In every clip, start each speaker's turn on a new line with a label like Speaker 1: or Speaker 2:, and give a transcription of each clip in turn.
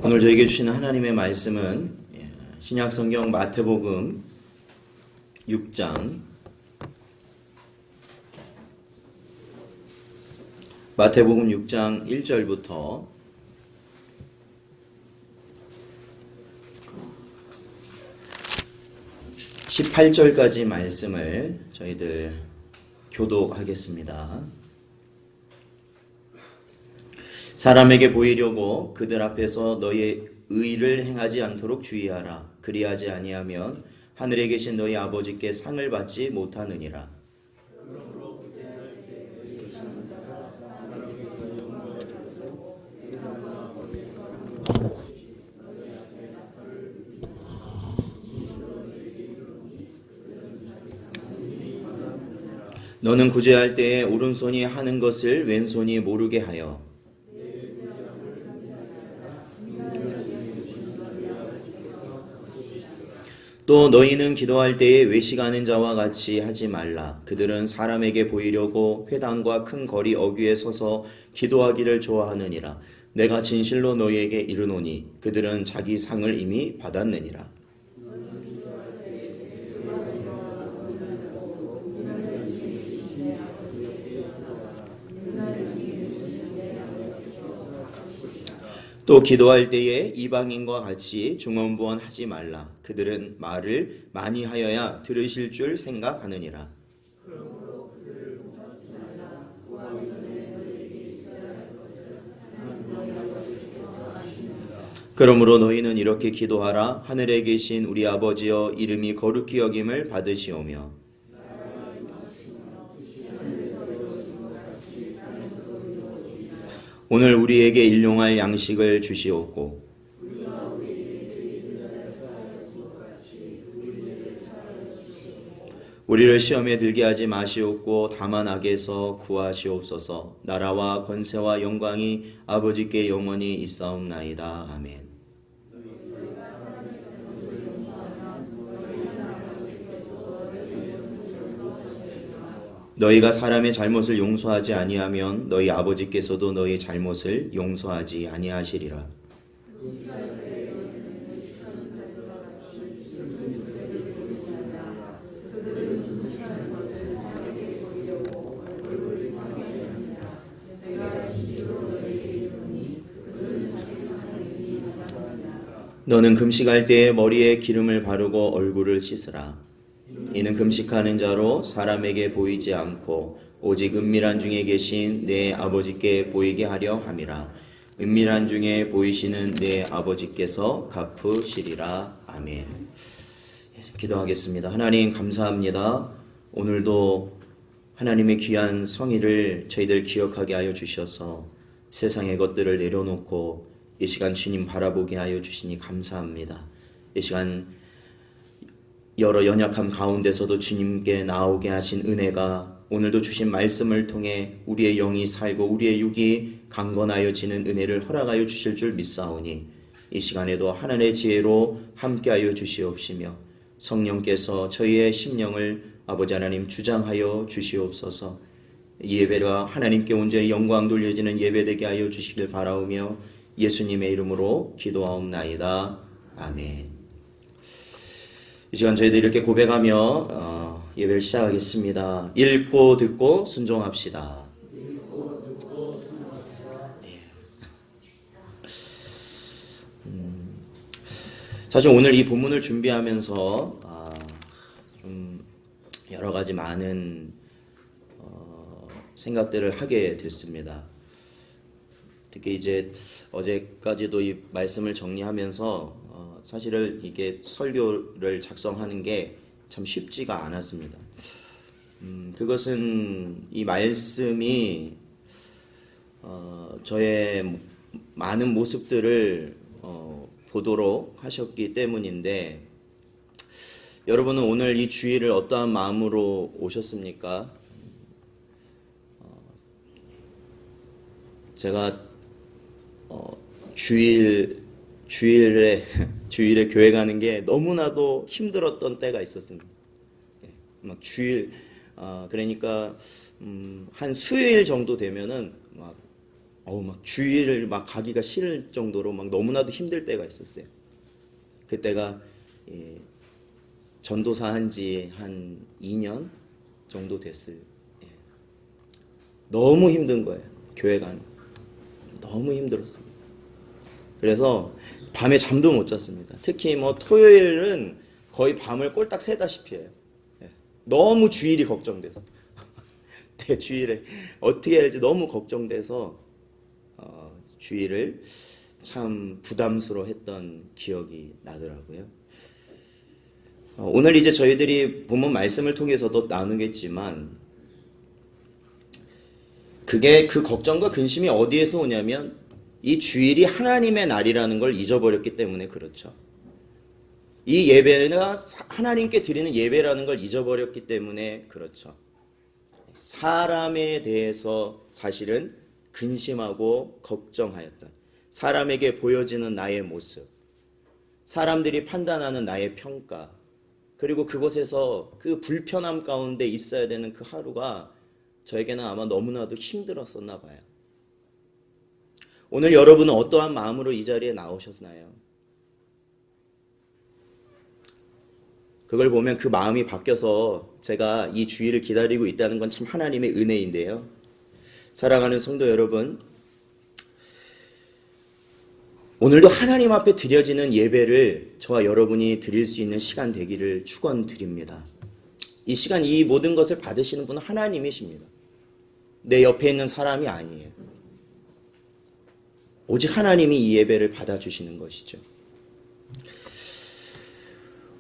Speaker 1: 오늘 저에게 주시는 하나님의 말씀은 신약성경 마태복음 6장 1절부터 18절까지 말씀을 저희들 교독하겠습니다. 사람에게 보이려고 그들 앞에서 너의 의를 행하지 않도록 주의하라. 그리하지 아니하면 하늘에 계신 너희 아버지께 상을 받지 못하느니라. 너는 구제할 때에 오른손이 하는 것을 왼손이 모르게 하여 또 너희는 기도할 때에 외식하는 자와 같이 하지 말라. 그들은 사람에게 보이려고 회당과 큰 거리 어귀에 서서 기도하기를 좋아하느니라. 내가 진실로 너희에게 이르노니 그들은 자기 상을 이미 받았느니라. 또 기도할 때에 이방인과 같이 중언부언하지 말라. 그들은 말을 많이 하여야 들으실 줄 생각하느니라. 그러므로 너희는 이렇게 기도하라. 하늘에 계신 우리 아버지여, 이름이 거룩히 여김을 받으시오며 오늘 우리에게 일용할 양식을 주시옵고 우리를 시험에 들게 하지 마시옵고 다만 악에서 구하시옵소서. 나라와 권세와 영광이 아버지께 영원히 있사옵나이다. 아멘. 너희가 사람의 잘못을 용서하지 아니하면 너희 아버지께서도 너희 잘못을 용서하지 아니하시리라. 너는 금식할 때에 머리에 기름을 바르고 얼굴을 씻으라. 이는 금식하는 자로 사람에게 보이지 않고 오직 은밀한 중에 계신 내 아버지께 보이게 하려 함이라. 은밀한 중에 보이시는 내 아버지께서 갚으시리라. 아멘. 기도하겠습니다. 하나님 감사합니다. 오늘도 하나님의 귀한 성의를 저희들 기억하게 하여 주셔서 세상의 것들을 내려놓고 이 시간 주님 바라보게 하여 주시니 감사합니다. 이 시간 여러 연약함 가운데서도 주님께 나오게 하신 은혜가 오늘도 주신 말씀을 통해 우리의 영이 살고 우리의 육이 강건하여지는 은혜를 허락하여 주실 줄 믿사오니 이 시간에도 하나님의 지혜로 함께하여 주시옵시며 성령께서 저희의 심령을 아버지 하나님 주장하여 주시옵소서. 이 예배가 하나님께 온전히 영광 돌려지는 예배되게 하여 주시길 바라오며 예수님의 이름으로 기도하옵나이다. 아멘. 이 시간 저희들 이렇게 고백하며 예배를 시작하겠습니다. 읽고 듣고 순종합시다. 네. 사실 오늘 이 본문을 준비하면서 좀 여러 가지 많은 생각들을 하게 됐습니다. 특히 이제 어제까지도 이 말씀을 정리하면서 사실은 이게 설교를 작성하는 게 참 쉽지가 않았습니다. 그것은 이 말씀이 저의 많은 모습들을 보도록 하셨기 때문인데 여러분은 오늘 이 주일을 어떠한 마음으로 오셨습니까? 제가 주일에 교회 가는 게 너무나도 힘들었던 때가 있었습니다. 막 주일 그러니까 한 수요일 정도 되면은 막 막 주일을 막 가기가 싫을 정도로 막 너무나도 힘들 때가 있었어요. 그때가 전도사 한 지 한 2년 정도 됐어요. 너무 힘든 거예요. 교회 가는. 너무 힘들었습니다. 그래서 밤에 잠도 못 잤습니다. 특히 뭐 토요일은 거의 밤을 꼴딱 새다시피 해요. 너무 주일이 걱정돼서. 내 주일에 어떻게 해야 할지 너무 걱정돼서 주일을 참 부담스러워했던 기억이 나더라고요. 오늘 이제 저희들이 본문 말씀을 통해서도 나누겠지만 그게 그 걱정과 근심이 어디에서 오냐면 이 주일이 하나님의 날이라는 걸 잊어버렸기 때문에 그렇죠. 이 예배가 하나님께 드리는 예배라는 걸 잊어버렸기 때문에 그렇죠. 사람에 대해서 사실은 근심하고 걱정하였던, 사람에게 보여지는 나의 모습, 사람들이 판단하는 나의 평가, 그리고 그곳에서 그 불편함 가운데 있어야 되는 그 하루가 저에게는 아마 너무나도 힘들었었나 봐요. 오늘 여러분은 어떠한 마음으로 이 자리에 나오셨나요? 그걸 보면 그 마음이 바뀌어서 제가 이 주일을 기다리고 있다는 건 참 하나님의 은혜인데요. 사랑하는 성도 여러분, 오늘도 하나님 앞에 드려지는 예배를 저와 여러분이 드릴 수 있는 시간 되기를 축원드립니다. 이 시간, 이 모든 것을 받으시는 분은 하나님이십니다. 내 옆에 있는 사람이 아니에요. 오직 하나님이 이 예배를 받아주시는 것이죠.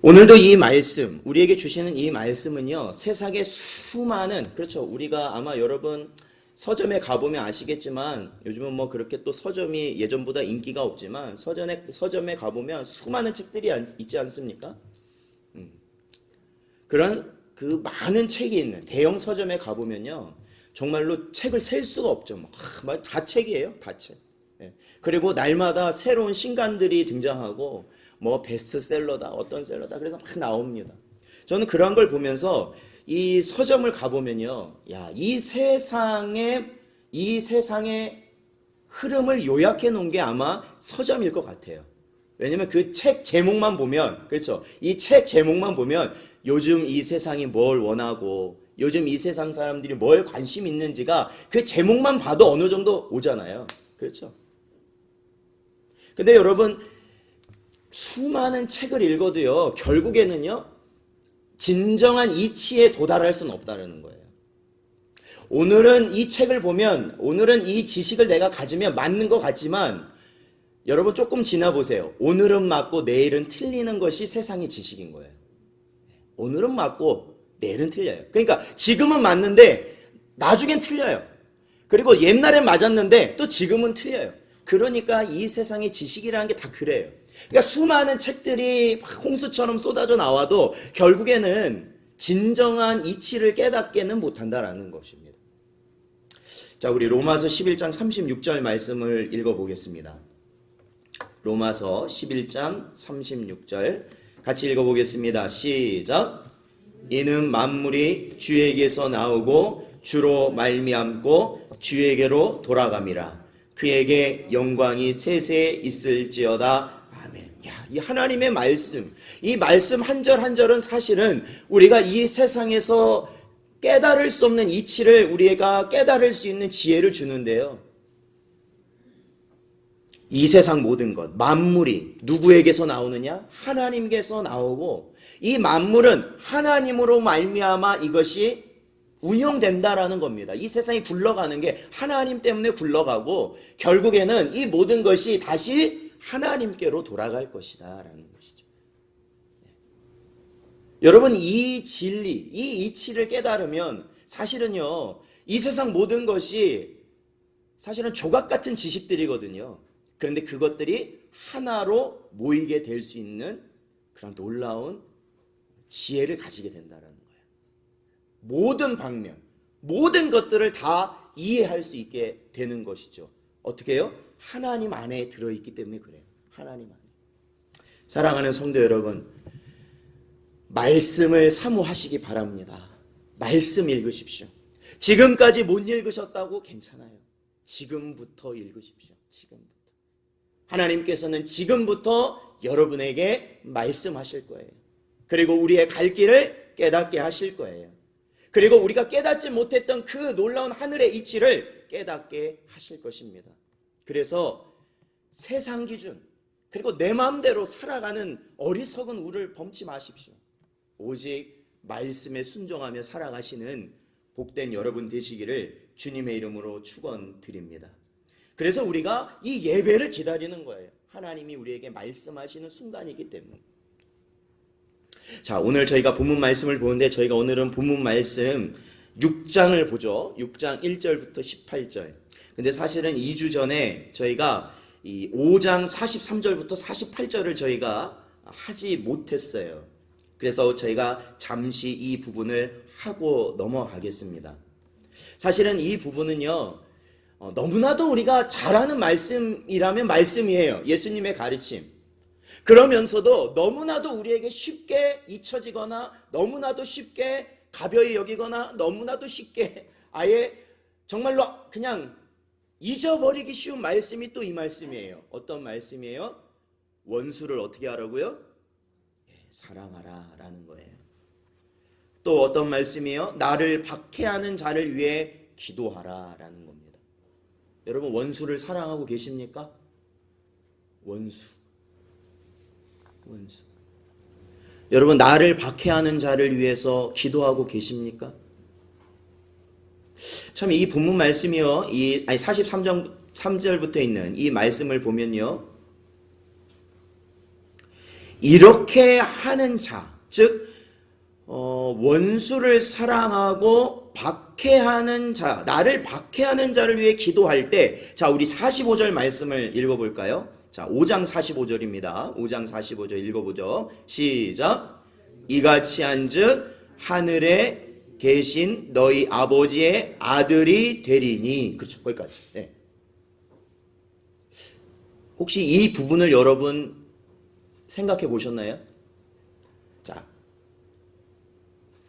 Speaker 1: 오늘도 이 말씀, 우리에게 주시는 이 말씀은요, 세상의 수많은, 그렇죠. 우리가 아마 여러분 서점에 가보면 아시겠지만 요즘은 뭐 그렇게 또 서점이 예전보다 인기가 없지만 서점에 가보면 수많은 책들이 있지 않습니까? 그런 그 많은 책이 있는 대형 서점에 가보면요, 정말로 책을 셀 수가 없죠. 다 책이에요, 다 책. 그리고 날마다 새로운 신간들이 등장하고 뭐 베스트셀러다, 어떤 셀러다, 그래서 막 나옵니다. 저는 그런 걸 보면서 이 서점을 가보면요, 야, 이 세상의 흐름을 요약해 놓은 게 아마 서점일 것 같아요. 왜냐면 그 책 제목만 보면, 그렇죠, 이 책 제목만 보면 요즘 이 세상이 뭘 원하고 요즘 이 세상 사람들이 뭘 관심 있는지가 그 제목만 봐도 어느 정도 오잖아요. 그렇죠? 근데 여러분, 수많은 책을 읽어도요, 결국에는요, 진정한 이치에 도달할 수는 없다는 거예요. 오늘은 이 책을 보면, 오늘은 이 지식을 내가 가지면 맞는 것 같지만, 여러분 조금 지나보세요. 오늘은 맞고 내일은 틀리는 것이 세상의 지식인 거예요. 오늘은 맞고 내일은 틀려요. 그러니까 지금은 맞는데 나중엔 틀려요. 그리고 옛날엔 맞았는데 또 지금은 틀려요. 그러니까 이 세상의 지식이라는 게 다 그래요. 그러니까 수많은 책들이 홍수처럼 쏟아져 나와도 결국에는 진정한 이치를 깨닫게는 못한다라는 것입니다. 자, 우리 로마서 11장 36절 말씀을 읽어보겠습니다. 로마서 11장 36절 같이 읽어보겠습니다. 시작. 이는 만물이 주에게서 나오고 주로 말미암고 주에게로 돌아감이라. 그에게 영광이 세세 있을지어다. 아멘. 야, 이 하나님의 말씀, 이 말씀 한 절 한 절은 사실은 우리가 이 세상에서 깨달을 수 없는 이치를 우리가 깨달을 수 있는 지혜를 주는데요. 이 세상 모든 것, 만물이 누구에게서 나오느냐? 하나님께서 나오고, 이 만물은 하나님으로 말미암아 이것이 운영된다라는 겁니다. 이 세상이 굴러가는 게 하나님 때문에 굴러가고, 결국에는 이 모든 것이 다시 하나님께로 돌아갈 것이다 라는 것이죠. 여러분, 이 진리, 이 이치를 깨달으면 사실은요, 이 세상 모든 것이 사실은 조각 같은 지식들이거든요. 그런데 그것들이 하나로 모이게 될 수 있는 그런 놀라운 지혜를 가지게 된다는 거예요. 모든 방면, 모든 것들을 다 이해할 수 있게 되는 것이죠. 어떻게 해요? 하나님 안에 들어있기 때문에 그래요. 하나님 안에. 사랑하는 성도 여러분, 말씀을 사모하시기 바랍니다. 말씀 읽으십시오. 지금까지 못 읽으셨다고 괜찮아요. 지금부터 읽으십시오. 지금부터. 하나님께서는 지금부터 여러분에게 말씀하실 거예요. 그리고 우리의 갈 길을 깨닫게 하실 거예요. 그리고 우리가 깨닫지 못했던 그 놀라운 하늘의 이치를 깨닫게 하실 것입니다. 그래서 세상 기준, 그리고 내 마음대로 살아가는 어리석은 우를 범치 마십시오. 오직 말씀에 순종하며 살아가시는 복된 여러분 되시기를 주님의 이름으로 축원드립니다. 그래서 우리가 이 예배를 기다리는 거예요. 하나님이 우리에게 말씀하시는 순간이기 때문에. 자, 오늘 저희가 본문 말씀을 보는데 저희가 오늘은 본문 말씀 6장을 보죠. 6장 1절부터 18절. 근데 사실은 2주 전에 저희가 이 5장 43절부터 48절을 저희가 하지 못했어요. 그래서 저희가 잠시 이 부분을 하고 넘어가겠습니다. 사실은 이 부분은요, 너무나도 우리가 잘 아는 말씀이라면 말씀이에요. 예수님의 가르침. 그러면서도 너무나도 우리에게 쉽게 잊혀지거나 너무나도 쉽게 가벼이 여기거나 너무나도 쉽게 아예 정말로 그냥 잊어버리기 쉬운 말씀이 또 이 말씀이에요. 어떤 말씀이에요? 원수를 어떻게 하라고요? 사랑하라 라는 거예요. 또 어떤 말씀이에요? 나를 박해하는 자를 위해 기도하라 라는 겁니다. 여러분, 원수를 사랑하고 계십니까? 원수. 여러분, 나를 박해하는 자를 위해서 기도하고 계십니까? 참, 이 본문 말씀이요, 43장 3절부터 있는 이 말씀을 보면요, 이렇게 하는 자, 즉 원수를 사랑하고 박해하는 자, 나를 박해하는 자를 위해 기도할 때, 자, 우리 45절 말씀을 읽어볼까요? 자, 5장 45절입니다. 5장 45절 읽어보죠. 시작. 이같이 한즉 하늘에 계신 너희 아버지의 아들이 되리니. 그렇죠, 거기까지. 네. 혹시 이 부분을 여러분 생각해 보셨나요? 자,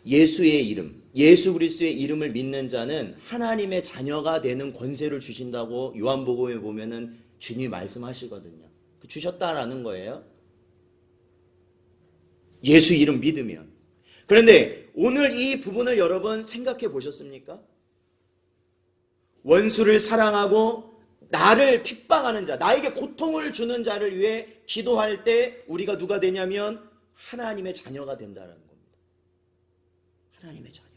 Speaker 1: 예수의 이름, 예수 그리스도의 이름을 믿는 자는 하나님의 자녀가 되는 권세를 주신다고 요한복음에 보면은 주님이 말씀하시거든요. 주셨다라는 거예요. 예수 이름 믿으면. 그런데 오늘 이 부분을 여러분 생각해 보셨습니까? 원수를 사랑하고 나를 핍박하는 자, 나에게 고통을 주는 자를 위해 기도할 때 우리가 누가 되냐면 하나님의 자녀가 된다는 겁니다. 하나님의 자녀.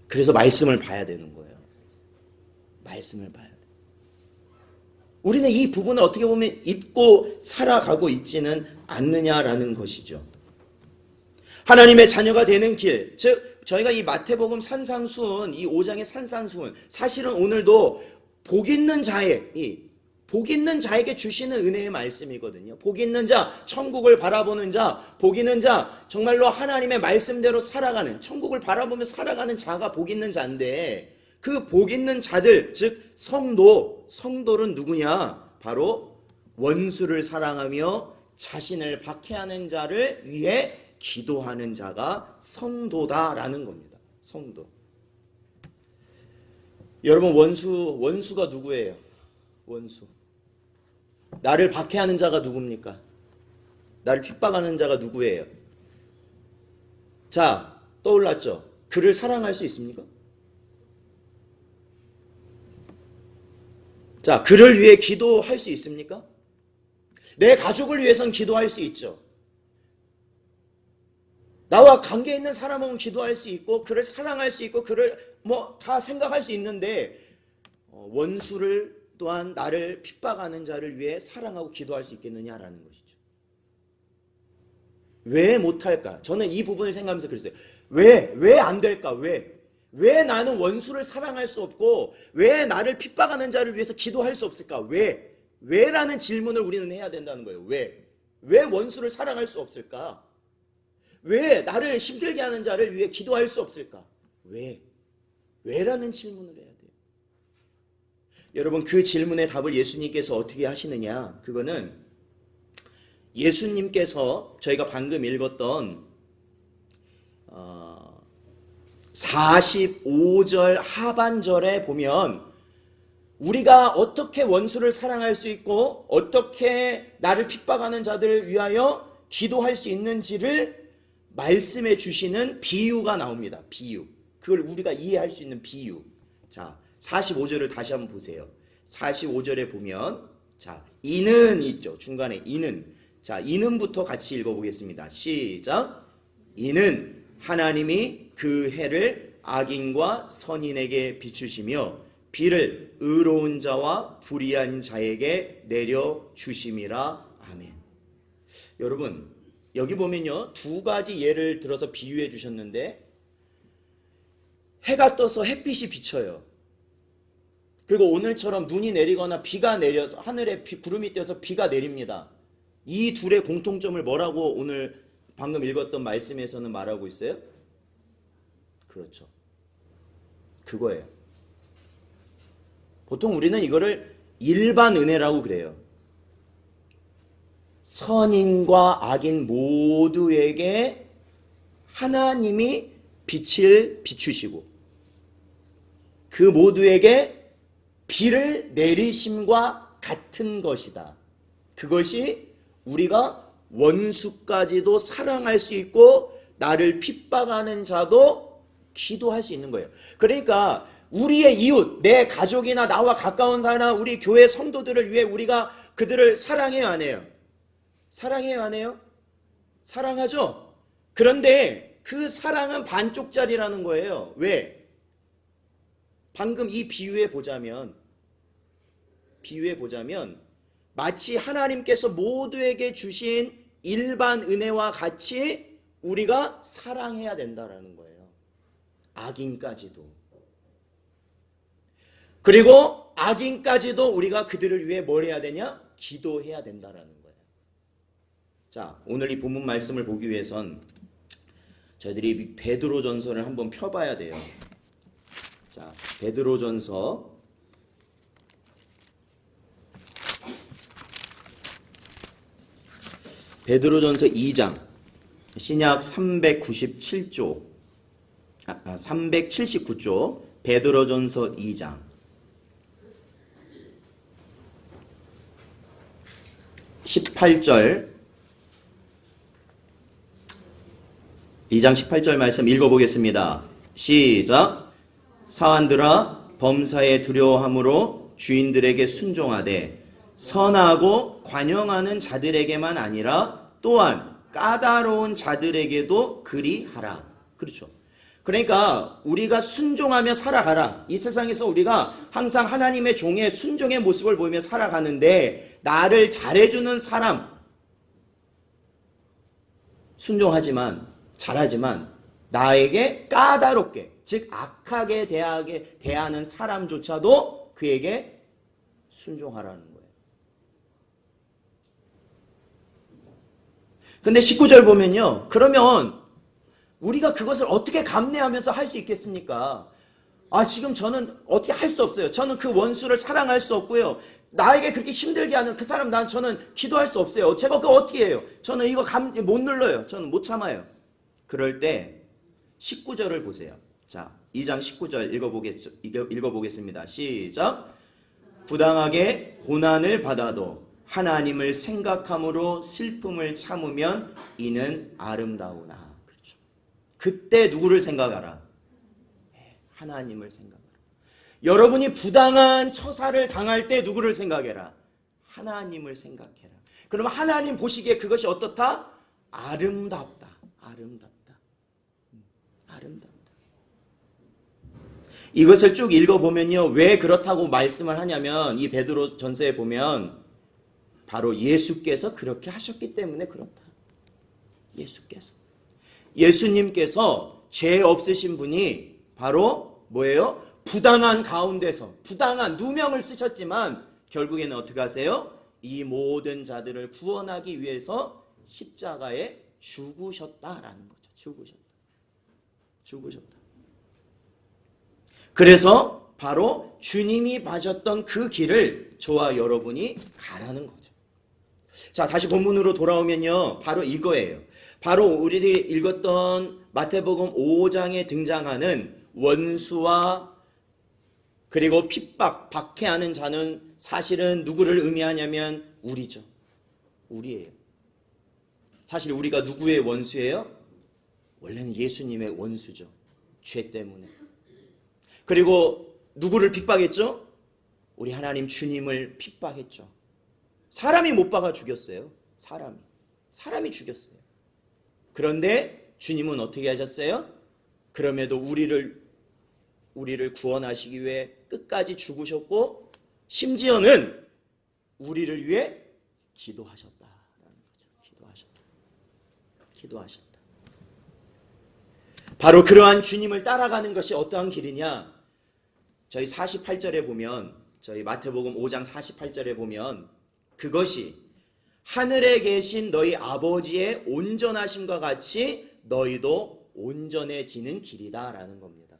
Speaker 1: 그래서 말씀을 봐야 되는 거예요. 말씀을 봐야 돼. 우리는 이 부분을 어떻게 보면 잊고 살아가고 있지는 않느냐라는 것이죠. 하나님의 자녀가 되는 길, 즉 저희가 이 마태복음 산상수훈, 이 5장의 산상수훈, 사실은 오늘도 복 있는 자에게 주시는 은혜의 말씀이거든요. 복 있는 자, 천국을 바라보는 자, 복 있는 자, 정말로 하나님의 말씀대로 살아가는, 천국을 바라보며 살아가는 자가 복 있는 자인데, 그 복 있는 자들, 즉 성도는 누구냐? 바로 원수를 사랑하며 자신을 박해하는 자를 위해 기도하는 자가 성도다라는 겁니다. 성도. 여러분, 원수가 누구예요? 원수. 나를 박해하는 자가 누굽니까? 나를 핍박하는 자가 누구예요? 자, 떠올랐죠? 그를 사랑할 수 있습니까? 자, 그를 위해 기도할 수 있습니까? 내 가족을 위해서는 기도할 수 있죠. 나와 관계 있는 사람은 기도할 수 있고, 그를 사랑할 수 있고, 그를 다 생각할 수 있는데, 원수를 또한 나를 핍박하는 자를 위해 사랑하고 기도할 수 있겠느냐라는 것이죠. 왜 못할까? 저는 이 부분을 생각하면서 그랬어요. 왜 안 될까? 왜 나는 원수를 사랑할 수 없고 왜 나를 핍박하는 자를 위해서 기도할 수 없을까? 왜라는 질문을 우리는 해야 된다는 거예요. 왜 원수를 사랑할 수 없을까? 왜 나를 힘들게 하는 자를 위해 기도할 수 없을까? 왜라는 질문을 해야 돼요. 여러분, 그 질문의 답을 예수님께서 어떻게 하시느냐? 그거는 예수님께서 저희가 방금 읽었던 45절 하반절에 보면 우리가 어떻게 원수를 사랑할 수 있고 어떻게 나를 핍박하는 자들을 위하여 기도할 수 있는지를 말씀해 주시는 비유가 나옵니다. 비유. 그걸 우리가 이해할 수 있는 비유. 자, 45절을 다시 한번 보세요. 45절에 보면 자, 이는 있죠. 중간에 이는. 자, 이는부터 같이 읽어보겠습니다. 시작. 이는 하나님이 그 해를 악인과 선인에게 비추시며 비를 의로운 자와 불의한 자에게 내려 주심이라. 아멘. 여러분, 여기 보면요, 두 가지 예를 들어서 비유해 주셨는데, 해가 떠서 햇빛이 비쳐요. 그리고 오늘처럼 눈이 내리거나 비가 내려서 하늘에 구름이 떼어서 비가 내립니다. 이 둘의 공통점을 뭐라고 오늘 방금 읽었던 말씀에서는 말하고 있어요? 그렇죠. 그거예요. 보통 우리는 이거를 일반 은혜라고 그래요. 선인과 악인 모두에게 하나님이 빛을 비추시고 그 모두에게 비를 내리심과 같은 것이다. 그것이 우리가 원수까지도 사랑할 수 있고 나를 핍박하는 자도 기도할 수 있는 거예요. 그러니까 우리의 이웃, 내 가족이나 나와 가까운 사람, 우리 교회 성도들을 위해 우리가 그들을 사랑해요, 안 해요? 사랑해요, 안 해요? 사랑하죠? 그런데 그 사랑은 반쪽짜리라는 거예요. 왜? 방금 이 비유에 보자면 마치 하나님께서 모두에게 주신 일반 은혜와 같이 우리가 사랑해야 된다라는 거예요. 악인까지도. 그리고 악인까지도 우리가 그들을 위해 뭘 해야 되냐? 기도해야 된다라는 거예요. 자, 오늘 이 본문 말씀을 보기 위해선 저희들이 베드로전서를 한번 펴봐야 돼요. 자, 베드로전서 2장 신약 397조 379조 베드로전서 2장 18절 2장 18절 말씀 읽어보겠습니다. 시작. 사환들아 범사에 두려워함으로 주인들에게 순종하되 선하고 관용하는 자들에게만 아니라 또한 까다로운 자들에게도 그리하라. 그렇죠. 그러니까 우리가 순종하며 살아가라. 이 세상에서 우리가 항상 하나님의 종의 순종의 모습을 보이며 살아가는데 나를 잘해주는 사람 순종하지만 잘하지만 나에게 까다롭게 즉 악하게 대하는 사람조차도 그에게 순종하라는 거예요. 근데 19절 보면요. 그러면 우리가 그것을 어떻게 감내하면서 할 수 있겠습니까? 지금 저는 어떻게 할 수 없어요. 저는 그 원수를 사랑할 수 없고요. 나에게 그렇게 힘들게 하는 그 사람 저는 기도할 수 없어요. 제가 그거 어떻게 해요? 저는 이거 못 눌러요. 저는 못 참아요. 그럴 때 19절을 보세요. 자, 2장 19절 읽어보겠습니다. 시작. 부당하게 고난을 받아도 하나님을 생각함으로 슬픔을 참으면 이는 아름다우나. 그렇죠. 그때 누구를 생각하라? 하나님을 생각하라. 여러분이 부당한 처사를 당할 때 누구를 생각해라? 하나님을 생각해라. 그러면 하나님 보시기에 그것이 어떻다? 아름답다. 아름답다. 이것을 쭉 읽어보면요. 왜 그렇다고 말씀을 하냐면 이 베드로 전서에 보면 바로 예수께서 그렇게 하셨기 때문에 그렇다. 예수님께서 죄 없으신 분이 바로 뭐예요? 부당한 가운데서 부당한 누명을 쓰셨지만 결국에는 어떻게 하세요? 이 모든 자들을 구원하기 위해서 십자가에 죽으셨다라는 거죠. 죽으셨다. 그래서 바로 주님이 가셨던 그 길을 저와 여러분이 가라는 거죠. 자, 다시 본문으로 돌아오면요. 바로 이거예요. 바로 우리들이 읽었던 마태복음 5장에 등장하는 원수와 그리고 핍박, 박해하는 자는 사실은 누구를 의미하냐면 우리죠. 우리예요. 사실 우리가 누구의 원수예요? 원래는 예수님의 원수죠. 죄 때문에. 그리고 누구를 핍박했죠? 우리 하나님 주님을 핍박했죠. 사람이 못 박아 죽였어요. 사람이 죽였어요. 그런데 주님은 어떻게 하셨어요? 그럼에도 우리를 구원하시기 위해 끝까지 죽으셨고 심지어는 우리를 위해 기도하셨다라는 거죠. 기도하셨다. 바로 그러한 주님을 따라가는 것이 어떠한 길이냐? 저희 48절에 보면, 저희 마태복음 5장 48절에 보면 그것이 하늘에 계신 너희 아버지의 온전하심과 같이 너희도 온전해지는 길이다라는 겁니다.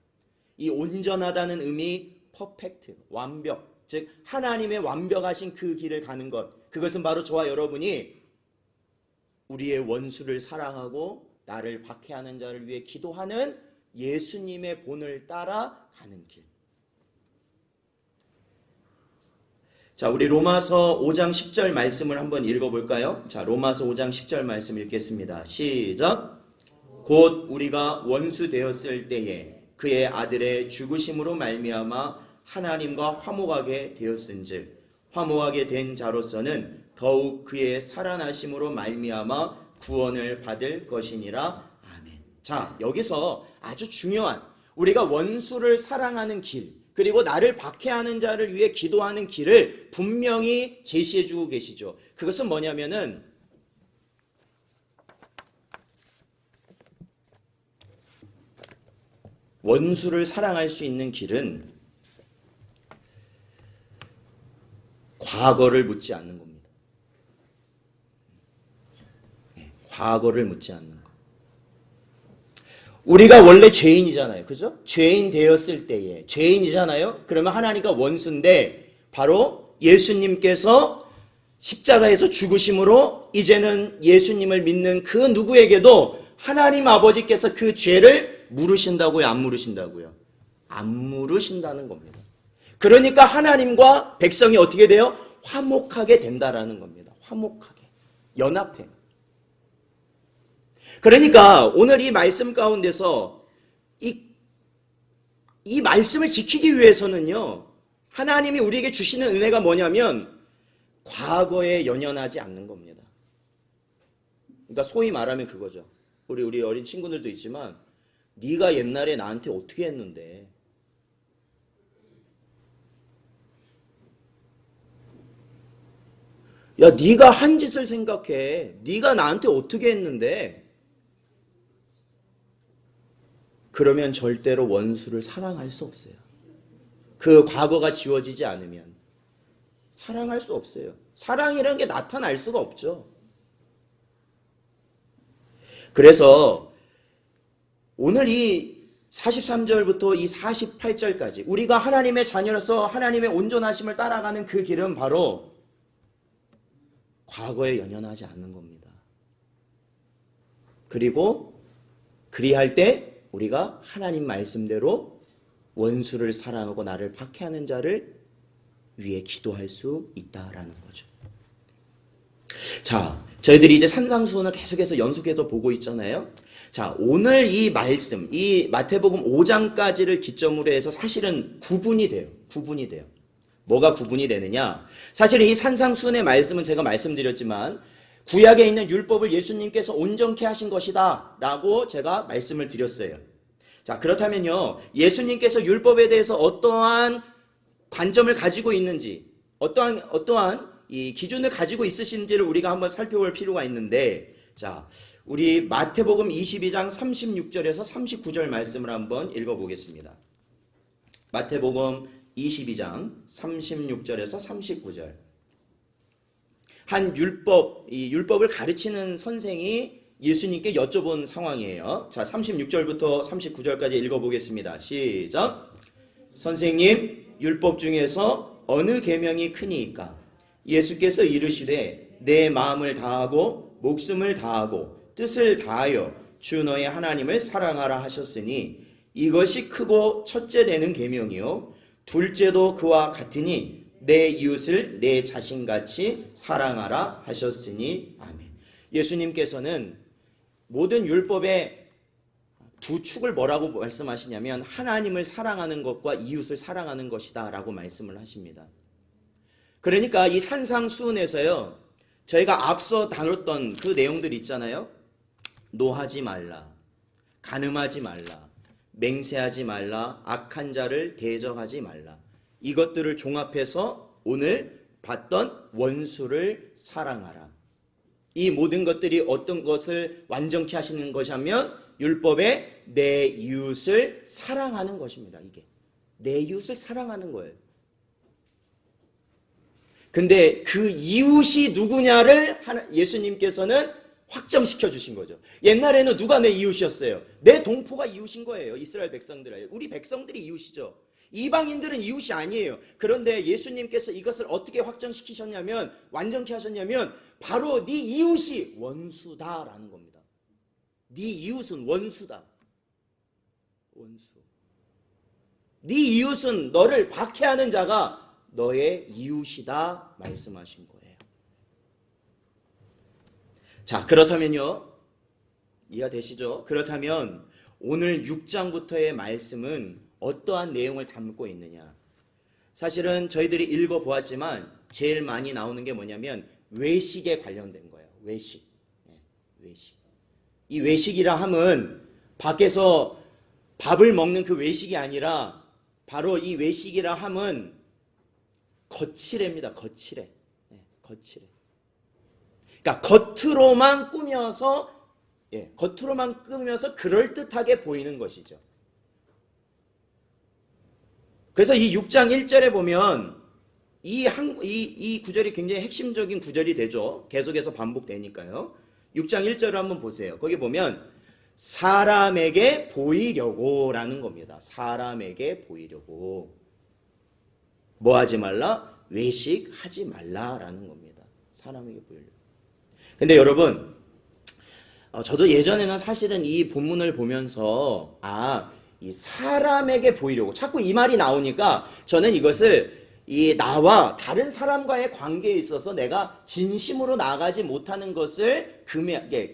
Speaker 1: 이 온전하다는 의미 퍼펙트, 완벽, 즉 하나님의 완벽하신 그 길을 가는 것, 그것은 바로 저와 여러분이 우리의 원수를 사랑하고 나를 박해하는 자를 위해 기도하는 예수님의 본을 따라 가는 길. 자, 우리 로마서 5장 10절 말씀을 한번 읽어볼까요? 자, 로마서 5장 10절 말씀 읽겠습니다. 시작. 곧 우리가 원수 되었을 때에 그의 아들의 죽으심으로 말미암아 하나님과 화목하게 되었은즉 화목하게 된 자로서는 더욱 그의 살아나심으로 말미암아 구원을 받을 것이니라. 아멘. 자, 여기서 아주 중요한 우리가 원수를 사랑하는 길, 그리고 나를 박해하는 자를 위해 기도하는 길을 분명히 제시해 주고 계시죠. 그것은 뭐냐면은 원수를 사랑할 수 있는 길은 과거를 묻지 않는 겁니다. 과거를 묻지 않는 것. 우리가 원래 죄인이잖아요. 그죠? 죄인 되었을 때에 죄인이잖아요. 그러면 하나님과 원수인데 바로 예수님께서 십자가에서 죽으심으로 이제는 예수님을 믿는 그 누구에게도 하나님 아버지께서 그 죄를 물으신다고요? 안 물으신다고요? 안 물으신다는 겁니다. 그러니까 하나님과 백성이 어떻게 돼요? 화목하게 된다라는 겁니다. 화목하게. 연합해. 그러니까 오늘 이 말씀 가운데서 이 말씀을 지키기 위해서는요, 하나님이 우리에게 주시는 은혜가 뭐냐면 과거에 연연하지 않는 겁니다. 그러니까 소위 말하면 그거죠. 우리 어린 친구들도 있지만 네가 옛날에 나한테 어떻게 했는데, 야 네가 한 짓을 생각해. 네가 나한테 어떻게 했는데, 그러면 절대로 원수를 사랑할 수 없어요. 그 과거가 지워지지 않으면 사랑할 수 없어요. 사랑이라는 게 나타날 수가 없죠. 그래서 오늘 이 43절부터 이 48절까지 우리가 하나님의 자녀로서 하나님의 온전하심을 따라가는 그 길은 바로 과거에 연연하지 않는 겁니다. 그리고 그리할 때 우리가 하나님 말씀대로 원수를 사랑하고 나를 박해하는 자를 위해 기도할 수 있다라는 거죠. 자, 저희들이 이제 산상수훈을 계속해서 연속해서 보고 있잖아요. 자, 오늘 이 말씀, 이 마태복음 5장까지를 기점으로 해서 사실은 구분이 돼요. 뭐가 구분이 되느냐? 사실 이 산상수훈의 말씀은 제가 말씀드렸지만 구약에 있는 율법을 예수님께서 온전케 하신 것이다 라고 제가 말씀을 드렸어요. 자, 그렇다면요, 예수님께서 율법에 대해서 어떠한 관점을 가지고 있는지, 어떠한 이 기준을 가지고 있으신지를 우리가 한번 살펴볼 필요가 있는데, 자, 우리 마태복음 22장 36절에서 39절 말씀을 한번 읽어보겠습니다. 마태복음 22장 36절에서 39절. 한 율법을 가르치는 선생이 예수님께 여쭤본 상황이에요. 자, 36절부터 39절까지 읽어보겠습니다. 시작. 선생님, 율법 중에서 어느 계명이 크니이까? 예수께서 이르시되 내 마음을 다하고 목숨을 다하고 뜻을 다하여 주 너의 하나님을 사랑하라 하셨으니 이것이 크고 첫째 되는 계명이요 둘째도 그와 같으니 내 이웃을 내 자신같이 사랑하라 하셨으니 아멘. 예수님께서는 모든 율법의 두 축을 뭐라고 말씀하시냐면 하나님을 사랑하는 것과 이웃을 사랑하는 것이다 라고 말씀을 하십니다. 그러니까 이 산상수훈에서요 저희가 앞서 다뤘던 그 내용들 있잖아요. 노하지 말라, 간음하지 말라, 맹세하지 말라, 악한 자를 대적하지 말라. 이것들을 종합해서 오늘 봤던 원수를 사랑하라. 이 모든 것들이 어떤 것을 완전케 하시는 것이냐면 율법의 내 이웃을 사랑하는 것입니다. 이게 내 이웃을 사랑하는 거예요. 근데 그 이웃이 누구냐를 예수님께서는 확정시켜 주신 거죠. 옛날에는 누가 내 이웃이었어요? 내 동포가 이웃인 거예요. 이스라엘 백성들. 우리 백성들이 이웃이죠. 이방인들은 이웃이 아니에요. 그런데 예수님께서 이것을 어떻게 확정시키셨냐면 완전케 하셨냐면 바로 네 이웃이 원수다라는 겁니다. 네 이웃은 원수다. 원수. 네 이웃은 너를 박해하는 자가 너의 이웃이다 말씀하신 거예요. 자, 그렇다면요. 이해가 되시죠? 그렇다면 오늘 6장부터의 말씀은 어떠한 내용을 담고 있느냐? 사실은 저희들이 읽어보았지만 제일 많이 나오는 게 뭐냐면 외식에 관련된 거예요. 외식. 외식. 이 외식이라 함은 밖에서 밥을 먹는 그 외식이 아니라 바로 이 외식이라 함은 거칠애입니다. 거칠애. 거칠애. 그러니까 겉으로만 꾸며서 그럴듯하게 보이는 것이죠. 그래서 이 6장 1절에 보면 이 구절이 굉장히 핵심적인 구절이 되죠. 계속해서 반복되니까요. 6장 1절을 한번 보세요. 거기 보면 사람에게 보이려고 라는 겁니다. 사람에게 보이려고. 뭐 하지 말라? 외식하지 말라라는 겁니다. 사람에게 보이려고. 근데 여러분, 저도 예전에는 사실은 이 본문을 보면서 이 사람에게 보이려고 자꾸 이 말이 나오니까 저는 이것을 이 나와 다른 사람과의 관계에 있어서 내가 진심으로 나아가지 못하는 것을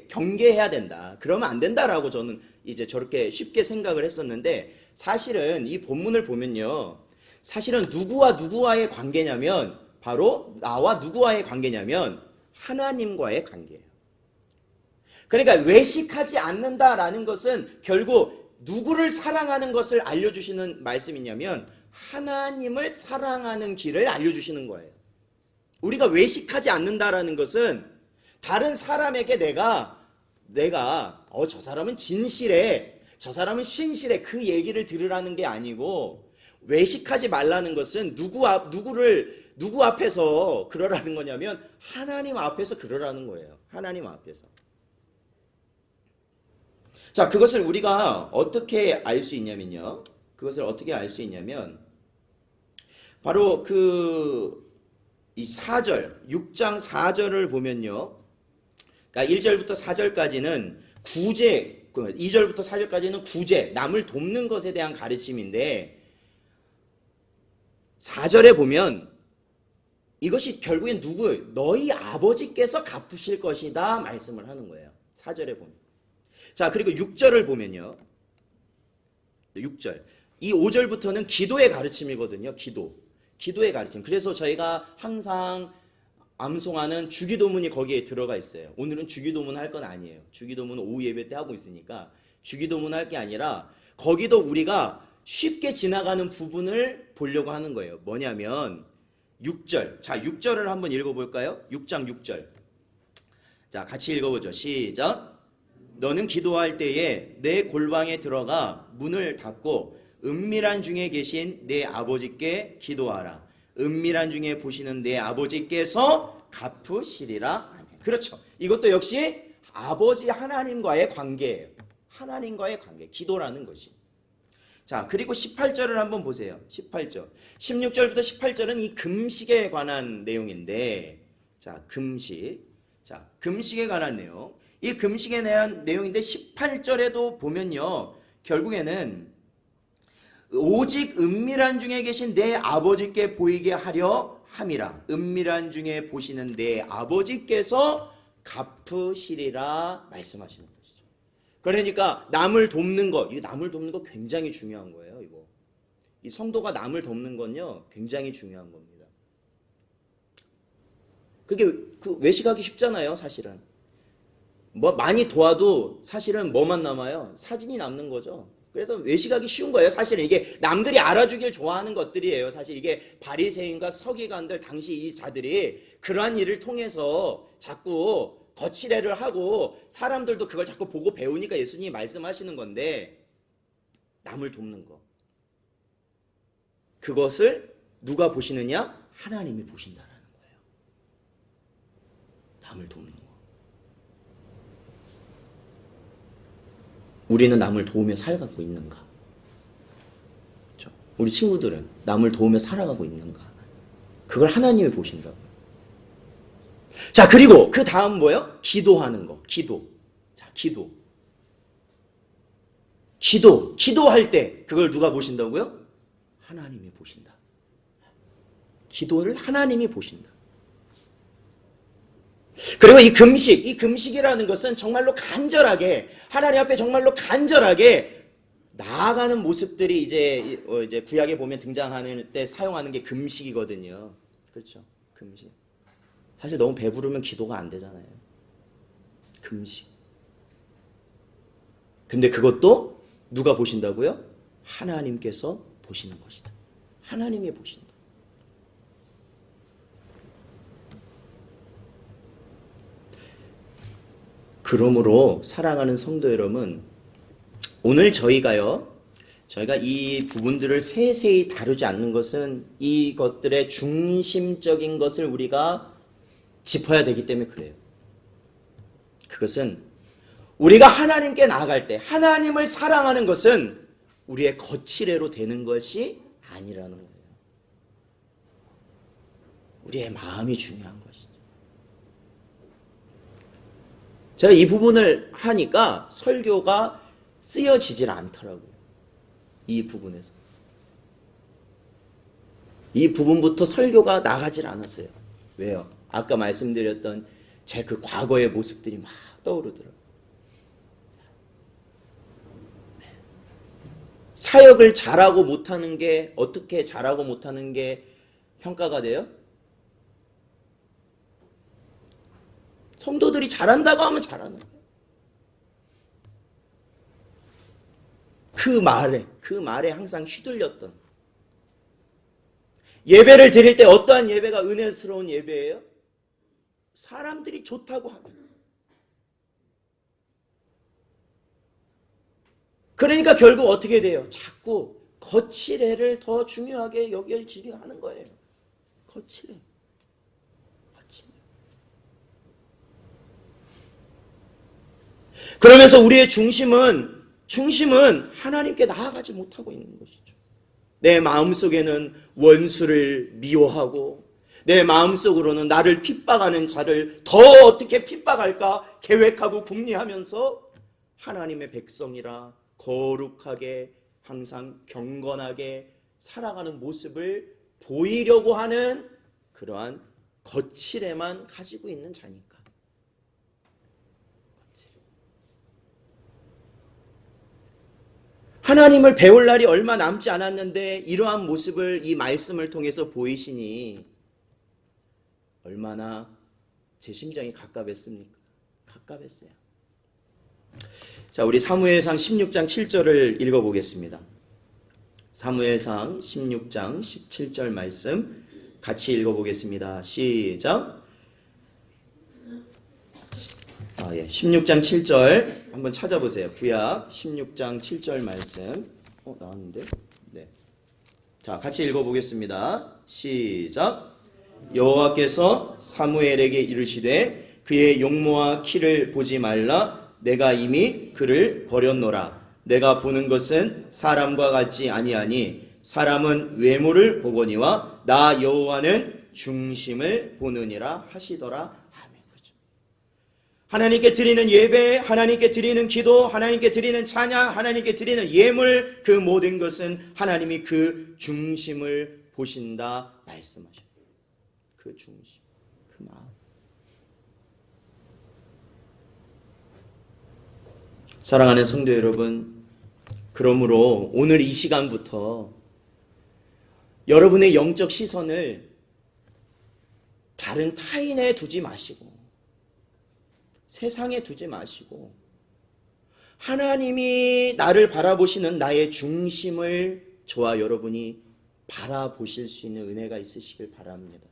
Speaker 1: 경계해야 된다. 그러면 안 된다라고 저는 이제 저렇게 쉽게 생각을 했었는데 사실은 이 본문을 보면요. 사실은 누구와 누구와의 관계냐면 바로 나와 누구와의 관계냐면 하나님과의 관계예요. 그러니까 외식하지 않는다라는 것은 결국 누구를 사랑하는 것을 알려주시는 말씀이냐면 하나님을 사랑하는 길을 알려주시는 거예요. 우리가 외식하지 않는다라는 것은 다른 사람에게 내가 저 사람은 진실해, 저 사람은 신실해 그 얘기를 들으라는 게 아니고 외식하지 말라는 것은 누구 앞에서 그러라는 거냐면 하나님 앞에서 그러라는 거예요. 하나님 앞에서. 자, 그것을 우리가 어떻게 알 수 있냐면요. 바로 이 4절, 6장 4절을 보면요. 그러니까 1절부터 4절까지는 구제, 2절부터 4절까지는 구제, 남을 돕는 것에 대한 가르침인데 4절에 보면 이것이 결국엔 너희 아버지께서 갚으실 것이다 말씀을 하는 거예요. 4절에 보면. 자, 그리고 6절을 보면요. 6절. 이 5절부터는 기도의 가르침이거든요. 기도의 가르침. 그래서 저희가 항상 암송하는 주기도문이 거기에 들어가 있어요. 오늘은 주기도문 할 건 아니에요. 주기도문은 오후 예배 때 하고 있으니까 주기도문 할 게 아니라 거기도 우리가 쉽게 지나가는 부분을 보려고 하는 거예요. 뭐냐면 6절. 자, 6절을 한번 읽어볼까요? 6장 6절. 자, 같이 읽어보죠. 시작. 너는 기도할 때에 내 골방에 들어가 문을 닫고 은밀한 중에 계신 내 아버지께 기도하라. 은밀한 중에 보시는 내 아버지께서 갚으시리라. 아멘. 그렇죠. 이것도 역시 아버지 하나님과의 관계예요. 하나님과의 관계, 기도라는 것이. 자, 그리고 18절을 한번 보세요. 18절. 16절부터 18절은 이 금식에 관한 내용인데, 자, 금식에 관한 내용. 이 금식에 대한 내용인데 18절에도 보면요. 결국에는 오직 은밀한 중에 계신 내 아버지께 보이게 하려 함이라. 은밀한 중에 보시는 내 아버지께서 갚으시리라 말씀하시는 것이죠. 그러니까 남을 돕는 것, 이 남을 돕는 거 굉장히 중요한 거예요. 이거. 이 성도가 남을 돕는 건요 굉장히 중요한 겁니다. 그게 외식하기 쉽잖아요, 사실은. 뭐 많이 도와도 사실은 뭐만 남아요? 사진이 남는 거죠. 그래서 외식하기 쉬운 거예요. 사실은 이게 남들이 알아주길 좋아하는 것들이에요. 사실 이게 바리새인과 서기관들 당시 이 자들이 그러한 일을 통해서 자꾸 거칠애를 하고 사람들도 그걸 자꾸 보고 배우니까 예수님이 말씀하시는 건데, 남을 돕는 거. 그것을 누가 보시느냐? 하나님이 보신다라는 거예요. 남을 돕는 거. 우리는 남을 도우며 살아가고 있는가? 그렇죠? 우리 친구들은 남을 도우며 살아가고 있는가? 그걸 하나님이 보신다고요. 자, 그리고 그 다음 뭐예요? 기도하는 거. 기도. 자, 기도할 때 그걸 누가 보신다고요? 하나님이 보신다. 기도를 하나님이 보신다. 그리고 이 금식이라는 것은 정말로 간절하게, 하나님 앞에 정말로 간절하게 나아가는 모습들이 이제 구약에 보면 등장하는 때 사용하는 게 금식이거든요. 그렇죠? 금식. 사실 너무 배부르면 기도가 안 되잖아요. 금식. 근데 그것도 누가 보신다고요? 하나님께서 보시는 것이다. 하나님이 보신다. 그러므로 사랑하는 성도 여러분, 오늘 저희가 이 부분들을 세세히 다루지 않는 것은 이것들의 중심적인 것을 우리가 짚어야 되기 때문에 그래요. 그것은 우리가 하나님께 나아갈 때 하나님을 사랑하는 것은 우리의 거칠애로 되는 것이 아니라는 거예요. 우리의 마음이 중요한 것이죠. 제가 이 부분을 하니까 설교가 쓰여지질 않더라고요. 이 부분에서. 이 부분부터 설교가 나가질 않았어요. 왜요? 아까 말씀드렸던 제 그 과거의 모습들이 막 떠오르더라고요. 사역을 잘하고 못하는 게, 어떻게 잘하고 못하는 게 평가가 돼요? 성도들이 잘한다고 하면 잘하는 거예요. 그 말에 항상 휘둘렸던. 예배를 드릴 때 어떠한 예배가 은혜스러운 예배예요? 사람들이 좋다고 하면. 그러니까 결국 어떻게 돼요? 자꾸 거칠애를 더 중요하게 여겨지게 하는 거예요. 거칠애. 그러면서 우리의 중심은 하나님께 나아가지 못하고 있는 것이죠. 내 마음속에는 원수를 미워하고, 내 마음속으로는 나를 핍박하는 자를 더 어떻게 핍박할까 계획하고 궁리하면서 하나님의 백성이라 거룩하게 항상 경건하게 살아가는 모습을 보이려고 하는 그러한 거칠애만 가지고 있는 자니까. 하나님을 배울 날이 얼마 남지 않았는데 이러한 모습을 이 말씀을 통해서 보이시니 얼마나 제 심정이 갑갑했습니까? 갑갑했어요. 자, 우리 사무엘상 16장 7절을 읽어보겠습니다. 사무엘상 16장 17절 말씀 같이 읽어보겠습니다. 시작. 16장 7절 한번 찾아보세요. 구약 16장 7절 말씀. 나왔는데? 네. 자, 같이 읽어보겠습니다. 시작. 여호와께서 사무엘에게 이르시되 그의 용모와 키를 보지 말라. 내가 이미 그를 버렸노라. 내가 보는 것은 사람과 같지 아니하니 사람은 외모를 보거니와 나 여호와는 중심을 보느니라 하시더라. 아멘. 그렇죠. 하나님께 드리는 예배, 하나님께 드리는 기도, 하나님께 드리는 찬양, 하나님께 드리는 예물, 그 모든 것은 하나님이 그 중심을 보신다 말씀하셔요. 그 중심, 그 마음. 사랑하는 성도 여러분, 그러므로 오늘 이 시간부터 여러분의 영적 시선을 다른 타인에 두지 마시고 세상에 두지 마시고 하나님이 나를 바라보시는 나의 중심을 저와 여러분이 바라보실 수 있는 은혜가 있으시길 바랍니다.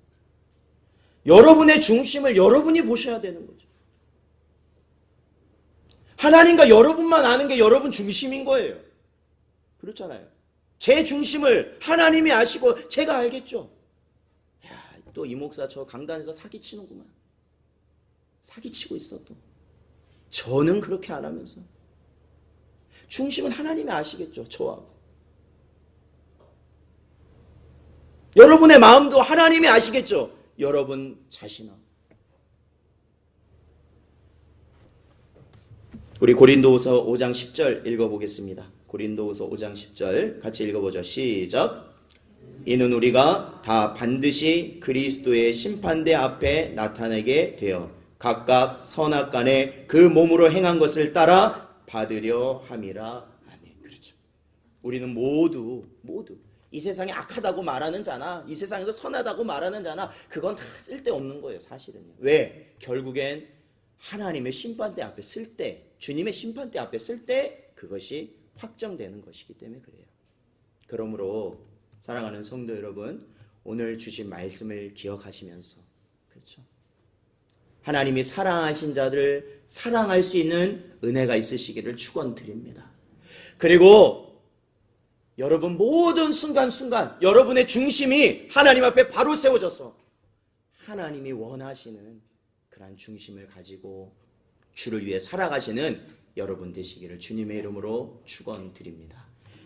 Speaker 1: 여러분의 중심을 여러분이 보셔야 되는 거죠. 하나님과 여러분만 아는 게 여러분 중심인 거예요. 그렇잖아요. 제 중심을 하나님이 아시고 제가 알겠죠. 야, 또 이 목사 저 강단에서 사기치는구만. 사기치고 있어 또. 저는 그렇게 안 하면서. 중심은 하나님이 아시겠죠. 저하고. 여러분의 마음도 하나님이 아시겠죠. 여러분 자신하고. 우리 고린도후서 5장 10절 읽어보겠습니다. 고린도후서 5장 10절 같이 읽어보죠. 시작. 이는 우리가 다 반드시 그리스도의 심판대 앞에 나타나게 되어 각각 선악간에 그 몸으로 행한 것을 따라 받으려 함이라. 아멘. 그렇죠. 우리는 모두 이 세상에 악하다고 말하는 자나 이 세상에서 선하다고 말하는 자나 그건 다 쓸데없는 거예요. 사실은요. 왜? 결국엔 하나님의 심판대 앞에 쓸 때, 주님의 심판대 앞에 쓸 때 그것이 확정되는 것이기 때문에 그래요. 그러므로 사랑하는 성도 여러분, 오늘 주신 말씀을 기억하시면서, 그렇죠? 하나님이 사랑하신 자들을 사랑할 수 있는 은혜가 있으시기를 축원드립니다. 그리고 여러분 모든 순간순간 여러분의 중심이 하나님 앞에 바로 세워져서 하나님이 원하시는 그러한 중심을 가지고 주를 위해 살아가시는 여러분 되시기를 주님의 이름으로 축원드립니다.